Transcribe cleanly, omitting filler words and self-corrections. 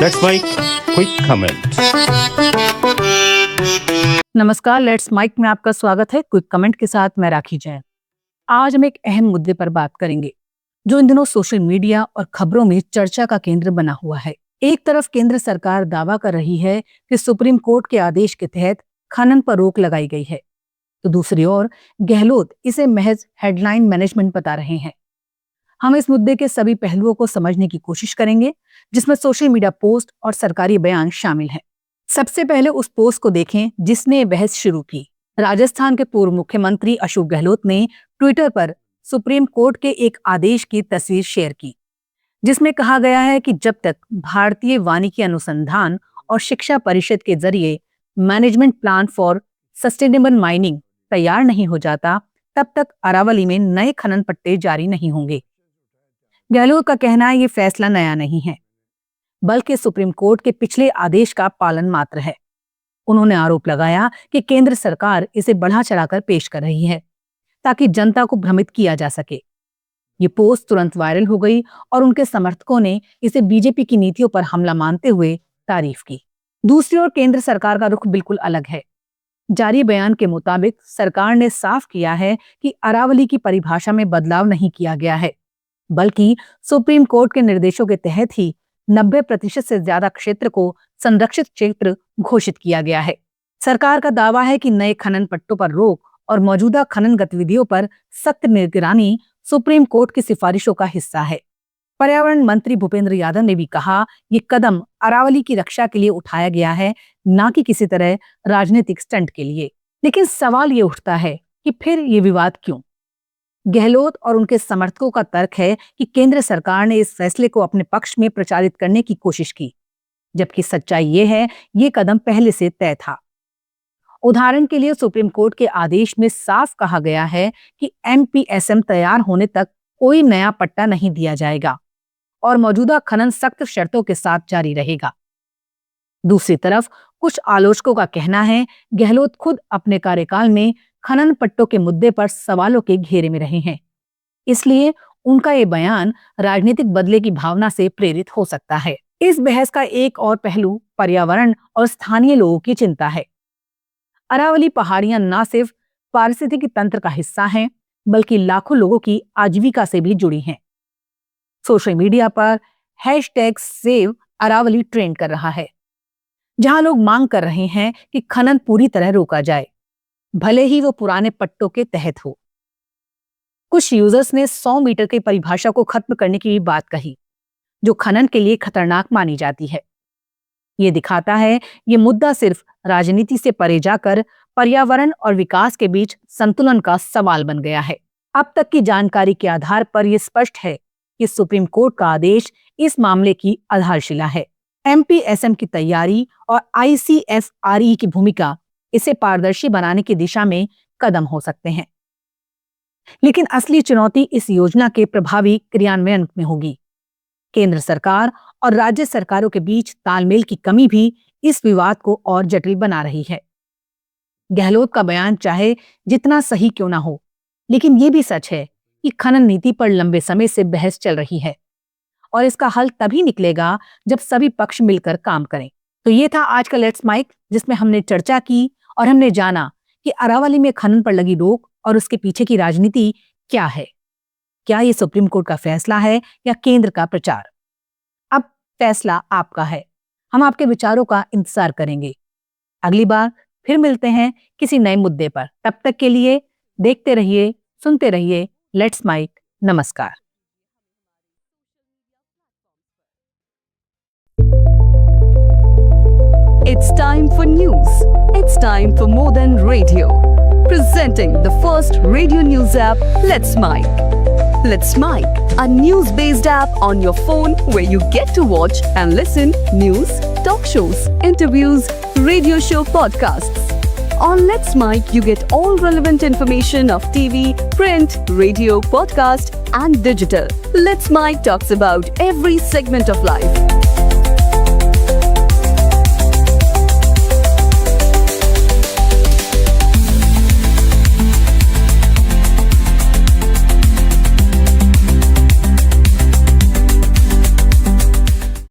Let's make quick comment. नमस्कार, let's mic में आपका स्वागत है। क्विक कमेंट के साथ मैं राखी जैन। आज हम एक अहम मुद्दे पर बात करेंगे जो इन दिनों सोशल मीडिया और खबरों में चर्चा का केंद्र बना हुआ है। एक तरफ केंद्र सरकार दावा कर रही है कि सुप्रीम कोर्ट के आदेश के तहत खनन पर रोक लगाई गई है, तो दूसरी ओर गहलोत इसे महज हेडलाइन मैनेजमेंट बता रहे हैं। हम इस मुद्दे के सभी पहलुओं को समझने की कोशिश करेंगे, जिसमें सोशल मीडिया पोस्ट और सरकारी बयान शामिल हैं। सबसे पहले उस पोस्ट को देखें जिसने बहस शुरू की। राजस्थान के पूर्व मुख्यमंत्री अशोक गहलोत ने ट्विटर पर सुप्रीम कोर्ट के एक आदेश की तस्वीर शेयर की, जिसमें कहा गया है कि जब तक भारतीय वानिकी अनुसंधान और शिक्षा परिषद के जरिए management plan for sustainable mining तैयार नहीं हो जाता, तब तक अरावली में नए खनन पट्टे जारी नहीं होंगे। गहलोत का कहना है ये फैसला नया नहीं है, बल्कि सुप्रीम कोर्ट के पिछले आदेश का पालन मात्र है। उन्होंने आरोप लगाया कि केंद्र सरकार इसे बढ़ा चढ़ाकर पेश कर रही है ताकि जनता को भ्रमित किया जा सके। ये पोस्ट तुरंत वायरल हो गई और उनके समर्थकों ने इसे बीजेपी की नीतियों पर हमला मानते हुए तारीफ की। दूसरी ओर केंद्र सरकार का रुख बिल्कुल अलग है। जारी बयान के मुताबिक सरकार ने साफ किया है कि अरावली की परिभाषा में बदलाव नहीं किया गया है, बल्कि सुप्रीम कोर्ट के निर्देशों के तहत ही 90% से ज्यादा क्षेत्र को संरक्षित क्षेत्र घोषित किया गया है। सरकार का दावा है कि नए खनन पट्टों पर रोक और मौजूदा खनन गतिविधियों पर सख्त निगरानी सुप्रीम कोर्ट की सिफारिशों का हिस्सा है। पर्यावरण मंत्री भूपेंद्र यादव ने भी कहा, ये कदम अरावली की रक्षा के लिए उठाया गया है, न कि किसी तरह राजनीतिक स्टंट के लिए। लेकिन सवाल ये उठता है कि फिर ये विवाद क्यों? गहलोत और उनके समर्थकों का तर्क है कि केंद्र सरकार ने इस फैसले को अपने पक्ष में प्रचारित करने की कोशिश की, जबकि सच्चाई ये है ये कदम पहले से तय था। उदाहरण के लिए सुप्रीम कोर्ट के आदेश में साफ कहा गया है कि MPSM तैयार होने तक कोई नया पट्टा नहीं दिया जाएगा और मौजूदा खनन सख्त शर्तों के साथ जारी रहेगा। दूसरी तरफ कुछ आलोचकों का कहना है गहलोत खुद अपने कार्यकाल में खनन पट्टों के मुद्दे पर सवालों के घेरे में रहे हैं, इसलिए उनका ये बयान राजनीतिक बदले की भावना से प्रेरित हो सकता है। इस बहस का एक और पहलू पर्यावरण और स्थानीय लोगों की चिंता है। अरावली पहाड़ियां न सिर्फ पारिस्थितिकी तंत्र का हिस्सा हैं, बल्कि लाखों लोगों की आजीविका से भी जुड़ी हैं। सोशल मीडिया पर #सेव अरावली ट्रेंड कर रहा है, जहां लोग मांग कर रहे हैं कि खनन पूरी तरह रोका जाए, भले ही वो पुराने पट्टों के तहत हो। कुछ यूजर्स ने 100 मीटर की परिभाषा को खत्म करने की भी बात कही, जो खनन के लिए खतरनाक मानी जाती है। ये दिखाता है ये मुद्दा सिर्फ राजनीति से परे जाकर पर्यावरण और विकास के बीच संतुलन का सवाल बन गया है। अब तक की जानकारी के आधार पर यह स्पष्ट है कि सुप्रीम कोर्ट का आदेश इस मामले की आधारशिला है। MPSM की तैयारी और ICFRE की भूमिका इसे पारदर्शी बनाने की दिशा में कदम हो सकते हैं, लेकिन असली चुनौती इस योजना के प्रभावी क्रियान्वयन में होगी। केंद्र सरकार और राज्य सरकारों के बीच तालमेल की कमी भी इस विवाद को और जटिल बना रही है। गहलोत का बयान चाहे जितना सही क्यों ना हो, लेकिन ये भी सच है कि खनन नीति पर लंबे समय से बहस चल रही है और इसका हल तभी निकलेगा जब सभी पक्ष मिलकर काम करें। तो ये था आज का लेट्स माइक, जिसमें हमने चर्चा की और हमने जाना कि अरावली में खनन पर लगी रोक और उसके पीछे की राजनीति क्या है। क्या ये सुप्रीम कोर्ट का फैसला है या केंद्र का प्रचार? अब फैसला आपका है। हम आपके विचारों का इंतजार करेंगे। अगली बार फिर मिलते हैं किसी नए मुद्दे पर। तब तक के लिए देखते रहिए, सुनते रहिए लेट्स माइक। नमस्कार। It's time for news. It's time for more than radio. Presenting the first radio news app, Let's Mic. Let's Mic, a news-based app on your phone where you get to watch and listen news, talk shows, interviews, radio show podcasts. On Let's Mic, you get all relevant information of TV, print, radio, podcast, and digital. Let's Mic talks about every segment of life.